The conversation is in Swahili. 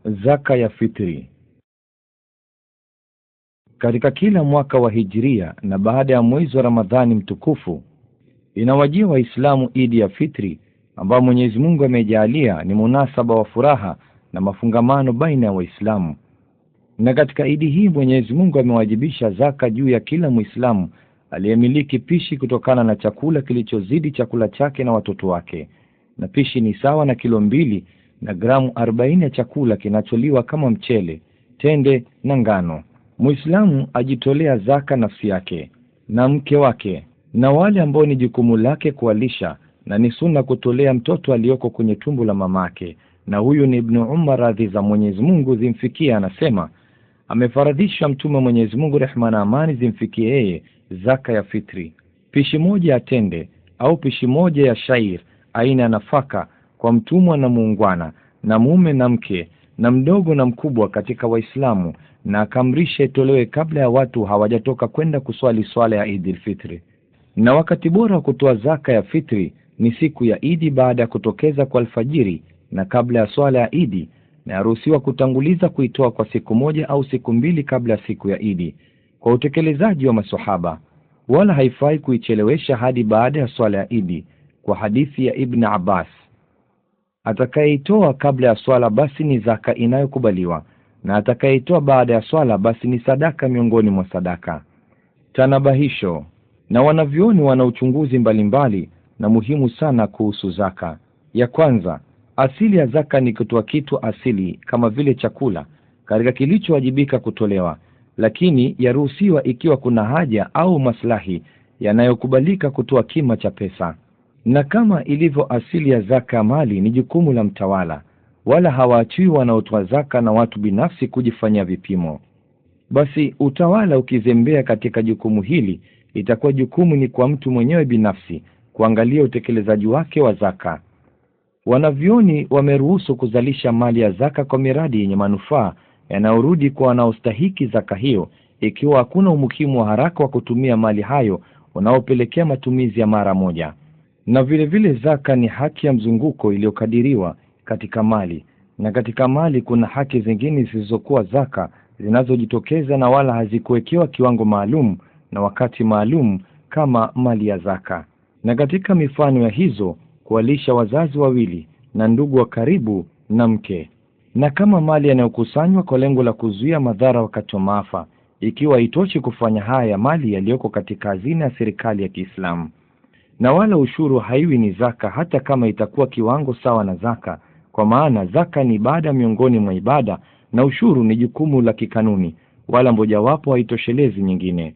Zaka ya fitri. Katika kila mwaka wa Hijria na baada ya mwezi wa Ramadhani mtukufu, inawajia Waislamu Idi ya Fitri, ambao Mwenyezi Mungu amejalia ni munasaba wa furaha na mafungamano baina ya Waislamu. Na katika Idi hii Mwenyezi Mungu amewajibisha zaka juu ya kila Muislamu aliyemiliki pishi kutokana na chakula kilichozidi chakula chake na watoto wake. Na pishi ni sawa na kilo 2 na gramu 40 ya chakula kinacholiwa kama mchele, tende na ngano. Muislamu ajitolea zaka nafsi yake na mke wake na wale ambao ni jukumu lake kuwalisha, na ni sunna kutolea mtoto aliyoko kwenye tumbo la mamake. Na huyu ni Ibn Umar, radhi za Mwenyezi Mungu zimfikia, anasema amefaradhisha Mtume Mwenyezi Mungu, rehema na amani zimfikie yeye, zaka ya fitri, pishi moja ya tende au pishi moja ya shair aina ya nafaka kwa mtumwa na muungwana na mume na mke na mdogo na mkubwa katika Waislamu, na akamrisha itolewe kabla ya watu hawajatoka kwenda kuswali swala ya Eid al-Fitr. Na wakati bora wa kutoa zaka ya fitri ni siku ya Idi baada ya kutokeza kwa alfajiri na kabla ya swala ya Idi, na yaruhusiwa kutanguliza kuitoa kwa siku 1 au siku 2 kabla ya siku ya Idi kwa utekelezaji wa maswahaba, wala haifai kuichelewesha hadi baada ya swala ya Idi, kwa hadithi ya Ibn Abbas, atakayeitoa kabla ya swala basi ni zaka inayokubaliwa, na atakayeitoa baada ya swala basi ni sadaka miongoni mwa sadaka. Tanabahisho. Na wanavyoni wana uchunguzi mbalimbali na muhimu sana kuhusu zaka. Ya kwanza, asili ya zaka ni kutoa kitu asili kama vile chakula katika kilichowajibika kutolewa, lakini yaruhusiwa ikiwa kuna haja au maslahi yanayokubalika kutoa kima cha pesa. Na kama ilivyo asili ya zaka mali ni jukumu la mtawala, wala hawaachiwi wanaotoa zaka na watu binafsi kujifanyia vipimo. Basi utawala ukizembea katika jukumu hili, itakuwa jukumu ni kwa mtu mwenyewe binafsi kuangalia utekelezaji wake wa zaka. Wanavyoni wameruhusu kuzalisha mali ya zaka kwa miradi yenye manufaa yanayorudi kwa wanaostahiki zaka hiyo, ikiwa hakuna umuhimu wa haraka wa kutumia mali hayo unaopelekea matumizi ya mara moja. Na vile vile zaka ni haki ya mzunguko iliyokadiriwa katika mali, na katika mali kuna haki zingine zisizokuwa zaka zinazojitokeza na wala hazikuwekewa kiwango maalum na wakati maalum kama mali ya zaka. Na katika mifano ya hizo, kuwalisha wazazi wawili na ndugu wa karibu na mke. Na kama mali yanayokusanywa kwa lengo la kuzuia madhara wakati wa maafa, ikiwa haitoshi kufanya haya mali yaliyoko katika hazina ya serikali ya Kiislamu. Na wala ushuru haiwi ni zaka hata kama itakuwa kiwango sawa na zaka, kwa maana zaka ni ibada miongoni mwa ibada na ushuru ni jukumu la kikanuni, wala mojawapo haitoshelezi nyingine.